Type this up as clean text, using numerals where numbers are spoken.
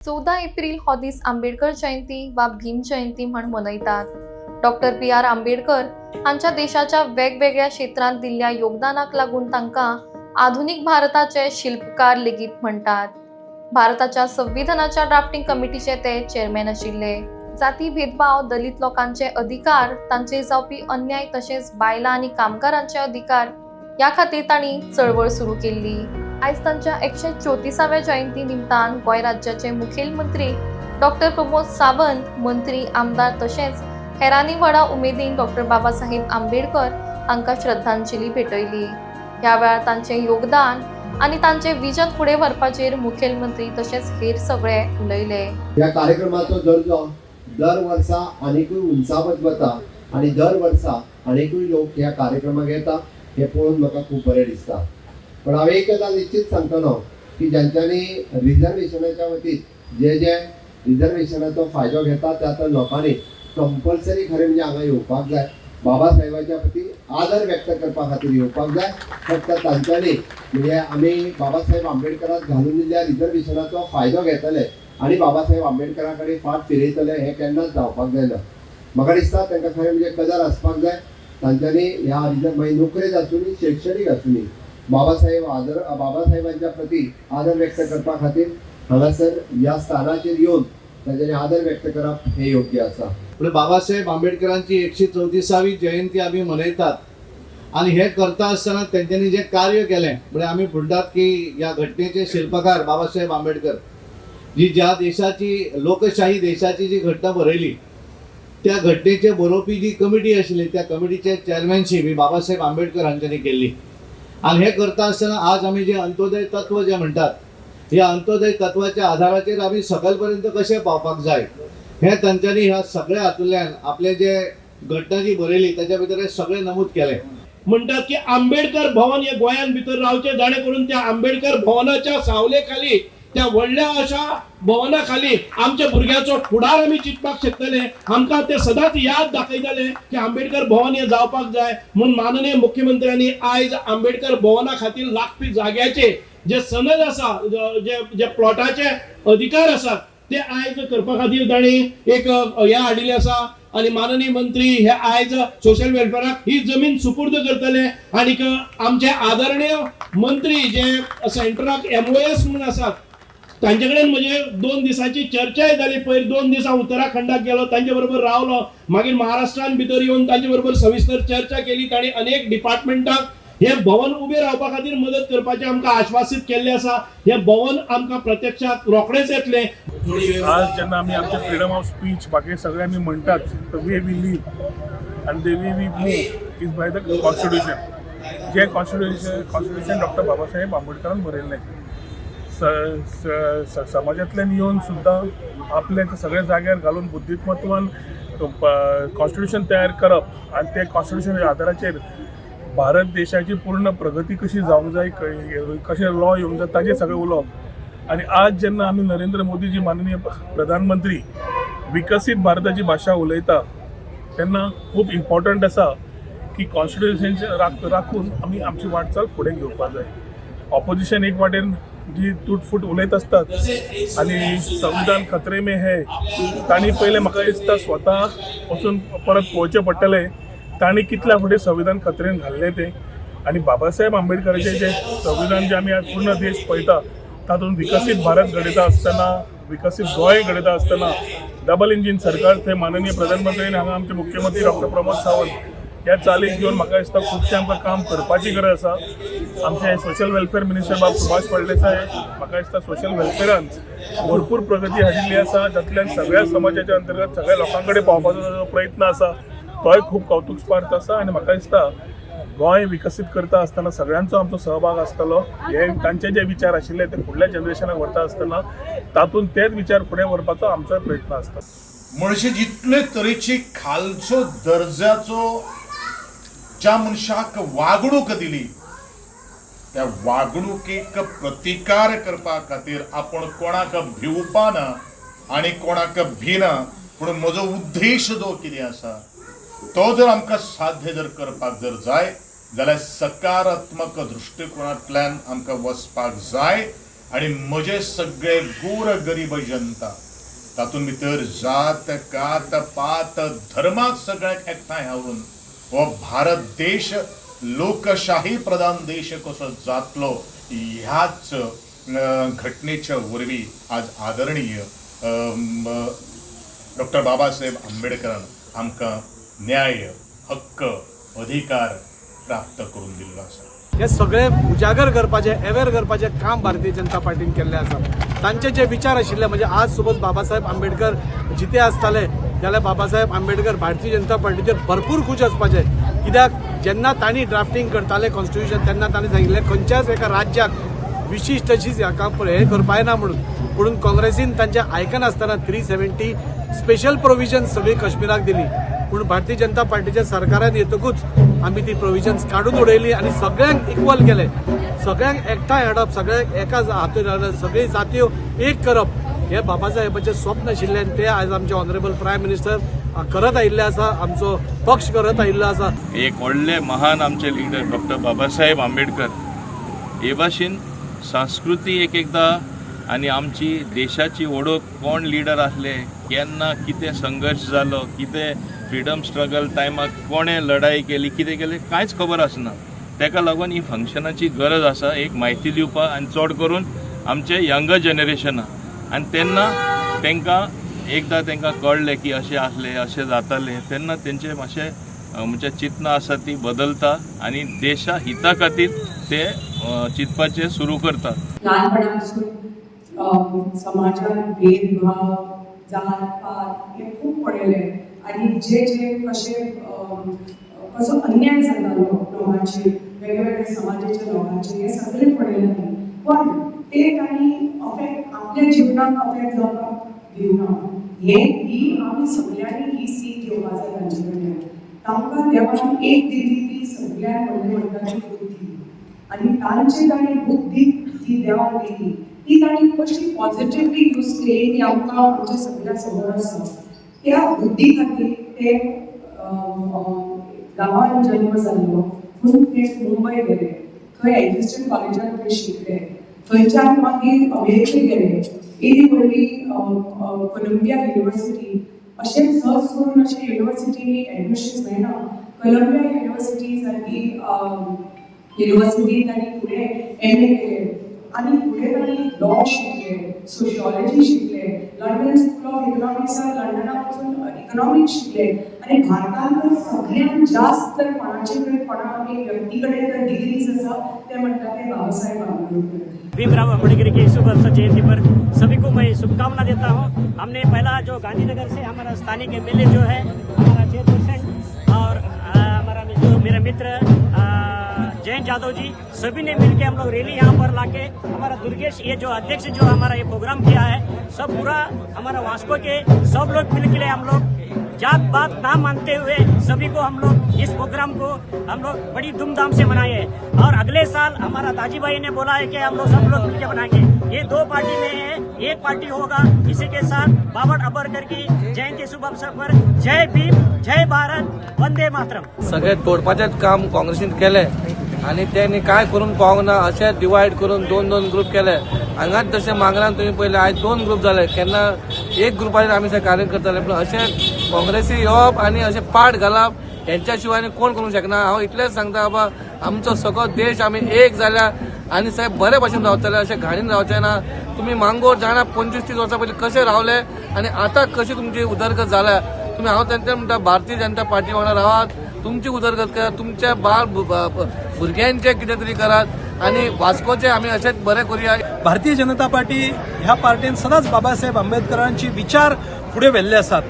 14 April हो दीस आंबेडकर जयंती वा भीम जयंती म्हणून मनयतात. Doctor B R. आंबेडकर हांच्या देशाच्या वेगवेगळ्या क्षेत्रांत दिल्ल्या योगदानाक लागून तांकां आधुनिक भारताचे शिल्पकार लेगीत म्हणटात. भारताच्या संविधानाच्या ड्राफ्टिंग कमिटीचे ते चेअरमॅन आशिल्ले. जाती भेदभाव, दलित लोकांचे अधिकार, तांचेर जावपी अन्याय तशेंच बायलां आनी कामगारांचे अधिकार या खातीर तांणी चळवळ सुरू केल्ली. आयज तांच्या 134व्या जयंती निमतान गोंय राज्याचे मुखेलमंत्री डॉक्टर प्रमोद सावंत, मंत्री, आमदार तशेंच हेरांनी व्हडा उमेदीन डॉक्टर बाबासाहेब आंबेडकर हांकां श्रद्धांजली भेटयली. ह्या वेळार तांचे योगदान आनी तांचे विजन फुडें व्हरपाचेर मुखेलमंत्री तशेंच हेर सगळे उलयले. ह्या कार्यक्रमाचो दर्जो दर वर्सा आनीकूय उंचावत वता आनी दर वर्सा आनीकूय लोक ह्या कार्यक्रमाक येता हे पळोवन म्हाका खूब बरें दिसता. पण हांव एक गजाल निश्चित सांगतलो की ज्यांच्यांनी रिजर्वेशनाच्या वतीन जे रिजर्वेशनाचो फायदो घेता त्या लोकांनी कंपल्सरी खरें म्हणजे हांगा येवपाक जाय. बाबासाहेबाच्या प्रती आदर व्यक्त करपा खातीर येवपाक जाय. फक्त तांच्यांनी म्हणजे आमी बाबासाहेब आंबेडकराक घालून दिल्ल्या रिजर्वेशनाचो फायदो घेतले आनी बाबासाहेब आंबेडकरा कडेन फाट फिरयतले हें केन्नाच जावपाक जायना. म्हाका दिसता तांकां खरें म्हणजे कदर आसपाक जाय. तांच्यांनी ह्या मागीर नोकरेच आसूनी शैक्षणीक आसूनी बाबासाहेबांच्या प्रती आदर व्यक्त करपा खातीर हांगासर ह्या स्थानाचेर येवन तांच्यांनी आदर व्यक्त करप हे योग्य आसा. बाबासाहेब आंबेडकरांची 134वी जयंती आम्ही मनयतात आणि हे करता असताना त्यांनी जे कार्य केले म्हणजे आम्ही म्हणतात की या घटनेचे शिल्पकार बाबासाहेब आंबेडकर जी ज्या देशाची लोकशाही देशाची जी घटना बरयली त्या घटनेचे बरोवपी जी कमिटी आशिल्ली त्या कमिटीचे चेअरमॅनशीप ही बाबासाहेब आंबेडकर हांच्यांनी केल्ली. आणि हे करता असताना आज आम्ही जे अंत्योदय तत्व जे म्हणतात या अंत्योदय तत्वाच्या आधाराचेर आम्ही सकलपर्यंत कशे पावपाक जाय हे तांच्यांनी ह्या सगळ्या हातूंतल्यान आपले जे घटना जी बरयली त्याच्या भितर सगळे नमूद केले. म्हणतात की आंबेडकर भवन हे गोंयान भितर रावचे जाणे करून त्या आंबेडकर भवनाच्या सावले खाली त्या व्हडल्या अशा भवना खाली आमच्या भुरग्याचो फुडार आमी चिंतपाक शकतले. आमकां ते सदांच याद दाखयतले की आंबेडकर भवन हे जावपाक जाय म्हणून माननीय मुख्यमंत्र्यांनी आयज आंबेडकर भवना खातीर लागपी जाग्याचे जे सनद आसा जे प्लॉटाचे अधिकार आसात ते आयज करपा खातीर तांणी एक हे हाडिल्ले आसा आणि माननीय मंत्री हे आयज सोशल वेलफेअराक ही जमीन सुपूर्द करतले. आणि आमचे आदरणीय मंत्री जे सेंटराक MOS म्हणून आसात तांचे कडेन म्हणजे 2 दिसांची चर्चाय जाली. पयर 2 दिसा उत्तराखंडाक गेलो, तांचे बरोबर रावलो, मागीर महाराष्ट्रान भितर येवन तांचे बरोबर सविस्तर चर्चा केली. तांणी अनेक डिपार्टमेंटाक हे भवन उबे रावपा खातीर मदत करपाचे आमकां आश्वासीत केल्ले आसा. हे भवन आमकां प्रत्यक्षात रोखडेच येतले. आज जेन्ना आमी आमचे फ्रीडम ऑफ स्पीच बाकी सगळे आमी म्हणटात the way we live and the way we move is by the constitution. जे कॉन्स्टिट्यूशन डॉक्टर बाबासाहेब आंबेडकरान बरयल्लें. समाजांतल्यान येवन सुद्दां आपले सगळे जाग्यार घालून बुद्धिमत्वान कॉन्स्टिट्यूशन तयार करप आनी ते कॉन्स्टिट्यूशन आदाराचेर भारत देशाची पूर्ण प्रगती कशी जावंक जाय, कशें लॉ येवंक जाय ताजेर सगळें उलोवप. आनी आज जेन्ना आमी नरेंद्र मोदीजी माननीय प्रधानमंत्री विकसीत भारताची भाशा उलयता तेन्ना खूब इम्पॉर्टंट आसा की कॉन्स्टिट्यूशन राखून आमी आमची वाटचाल फुडें घेवपाक जाय. ऑपोजिशन एक वाटेन जी तुटफूट उलयत असतात आणि संविधान खतरे में है तांणी पयलें म्हाका दिसता स्वता वचून परत पळोवचें पडटलें तांणी कितल्या फुडें संविधान खतरेन घाल्लें तें. आनी बाबासाहेब आंबेडकराचें जे संविधान जे आमी आज पूर्ण देश पळयता तातूंत विकसीत भारत घडयता आसतना, विकसीत गोंय घडयता आसतना डबल इंजीन सरकार थंय माननीय प्रधानमंत्र्यान हांगा आमचे मुख्यमंत्री डॉक्टर प्रमोद सावंत ह्या चालीक घेवन म्हाका दिसता खुबशें आमकां काम करपाची गरज आसा. आमचे सोशल वेलफेअर मिनिस्टर बाब सुभाष फळदेसाय म्हाका दिसता सोशल वेलफेअरान भरपूर प्रगती हाडिल्ली आसा. तातूंतल्यान सगळ्या समाजाच्या अंतर्गत सगळ्या लोकां कडेन पावपाचो जो प्रयत्न आसा तोय खूब कौतुकस्पार्थ आसा. आनी म्हाका दिसता गोंय विकसीत करता आसतना सगळ्यांचो आमचो सहभाग आसतलो. हे तांचे जे विचार आशिल्ले ते फुडल्या जनरेशनाक व्हरता आसतना तातूंत तेच विचार फुडें व्हरपाचो आमचो प्रयत्न आसता. म्हणजे जितले तरेची खालचो दर्जाचो ज्या मनशाक वागणूक दिली त्या वागणुकीक प्रतिकार करपा खातीर आपण कोणाक भिवपाना आनी कोणाक भिना. पूण म्हजो उद्देश जो कितें आसा तो जर आमकां साध्य जर करपाक जर जाय जाल्यार सकारात्मक दृश्टिकोनांतल्यान आमकां वचपाक जाय आणि म्हजे सगळे गोर गरीब जनता तातूंत भितर जात कात पात धर्माक सगळ्याक एकठांय हाडून हो भारत देश लोकशाही प्रधान देश कसो जातलो ह्याच घटनेच्या वरवीं आज आदरणीय डॉक्टर बाबासाहेब आंबेडकरान आमकां न्याय हक्क अधिकार प्राप्त करून दिल्लो आसा. हे सगळे उजागर करपाचे अवेअर करपाचे काम भारतीय जनता पार्टीन केल्ले आसा. तांचे जे विचार आशिल्ले म्हणजे आज सपोज बाबासाहेब आंबेडकर जिते आसताले जाल्यार बाबासाहेब आंबेडकर भारतीय जनता पार्टीचेर भरपूर खूश आसपाचे. कित्याक जेन्ना तांणी ड्राफ्टिंग करताले कॉन्स्टिट्यूशन तेन्ना तांणी सांगिल्लें खंयच्याच एका राज्याक विशिश्ट अशीच हाका हे करपा येना म्हणून काँग्रेसीन तांचे आयकनासतना 370 स्पेशल प्रोविजन सगळी काश्मीराक दिली. पूण भारतीय जनता पार्टीच्या सरकारान येतकूच आमी ती प्रोविजन्स काडून उडयली आनी सगळ्यांक इक्वल केले. सगळ्यांक एकठांय हाडप, सगळ्यांक एकाच हातून हाडप, सगळी जात्यो एक करप हे बाबासाहेबाचें स्वप्न आशिल्लें आनी ते आज आमचे ऑनरेबल प्रायम मिनिस्टर करत आयिल्ले आसा. आमचो पक्ष करत आयिल्लो आसा. एक व्हडले महान आमचे लीडर डॉक्टर बाबासाहेब आंबेडकर हे भाशेन संस्कृती एकदां आनी आमची देशाची ओळख कोण लीडर आसले, केन्ना कितें संघर्श जालो, कितें फ्रिडम स्ट्रगल टायमाक कोणें लढाई केली, कितें केलें कांयच खबर आसना. ताका लागून ही फंक्शनाची गरज आसा एक म्हायती दिवपाक आनी चड करून आमचे यंगर जनरेशनाक. आनी तेन्ना तांकां कळ्ळें की अशें आसलें अशें जातालें तेन्ना तेंचें मातशें म्हणजे चिंतना आसा ती बदलता आनी देशा हिता खातीर ते चिंतपाचें सुरू करतात. ल्हानपणापासून समाजात भेदभाव जात पात हे खूप पडले आणि जे कसे कसो अन्याय जातालो लोकांचे वेगवेगळ्या समाजाच्या लोकांचे हे सगळे पडले नाही. पण ते तांणी अफेक्ट आपल्या जिवनाक अफेक्ट जावपाक दिवना. ही आमी सगळ्यांनी ही सीख घेवपाक जाय तांचे कडल्यान. तांकां देवान एक दिली ती सगळ्यांक व्हडली म्हणटा ती बुद्धी आनी तांणी बुद्धी ती देवान दिली ती तांणी कशी पॉझिटिव्हली यूज केली ती आमकां आमच्या सगळ्या समोर आसा. त्या बुद्धी खातीर ते गांवांत जन्म जाल्लो पूण ते मुंबय गेले. थंय एज्युकेशन कॉलेजांत ते शिकले. थंयच्यान मागीर अमेरिकेक गेले. इली व्हडली कोलंबिया युनिवर्सिटी अशें सर्च करून अशें युनिवर्सिटीनी एडमिशन्स मेळना. कोलंबिया युनिवर्सिटी सारकी युनिवर्सिटीन तांणी फुडें MA केलें आनी फुडें तांणी लॉ शिकले, सोशियोलॉजी शिकले, लंडन स्कूल ऑफ इकॉनॉमिक्सांत लंडनाक वचून इकॉनॉमिक्स शिकले. आनी भारतांत तर सगळ्यांत जास्त तर कोणाचे एक व्यक्ती कडेन जर डिग्रीज आसा ते म्हणटा ते बाबासाहेब आंबेडकर. भीमराव अम्बेडकर की शुभ अवसर जयंती पर सभी को मैं शुभकामना देता हूँ. हमने पहला जो गांधीनगर से हमारा स्थानीय MLA जो है हमारा चेयरपर्सन और हमारा जो मेरे मित्र जयंत यादव जी सभी ने मिलकर हम लोग रैली यहाँ पर लाके हमारा दुर्गेश ये जो अध्यक्ष जो हमारा ये प्रोग्राम किया है सब पूरा हमारा वास्को के सब लोग मिलकर हम लोग जात बात ना मानते हुए सभी को हम लोग इस प्रोग्राम को हम लोग बड़ी धूमधाम से मनाए हैं. और अगले साल हमारा दाजी भाई ने बोला है कि हम लोग सब लोग मिलकर बनाएंगे. ये 2 पार्टी में है, एक पार्टी होगा. इसी के साथ बाबा आंबेडकर की जयंती शुभ अवसर पर जय भीम, जय भारत, वंदे मातरम. सगळे तोडपाचेच काम काँग्रेसीन केले आणि त्यांनी काय करून पावंक ना अशें डिवायड करून 2 ग्रुप केले. हांगाच जशें मागरान तुम्ही पळयलें आयज 2 ग्रुप जाले. केन्ना एक ग्रुपाचेर आमी कार्य करताले पूण अशें काँग्रेसी येवप आनी अशें पाड घालप हेंच्या शिवाय कोण करूंक शकना. हांव इतलेंच सांगता बाबा आमचो सगळो देश आमी एक जाल्या आनी सगळे बरे भाशेन रावतले अशें घाणीन रावचें ना. तुमी मांगोर जाणा 25-30 वर्सां पयलीं कशे रावले आनी आतां कशी तुमची उदरगत जाल्या. तुमी हांव तेंचे म्हणटा भारतीय जनता पार्टी वांगडा रावात, तुमची उदरगत करात, तुमच्या भुरग्यांचे कितें तरी करात आनी वास्कोचे आमी अशेंच बरें करुया. भारतीय जनता पार्टी ह्या पार्टीन सदांच बाबासाहेब आंबेडकरांचे विचार फुडें व्हेल्ले आसात.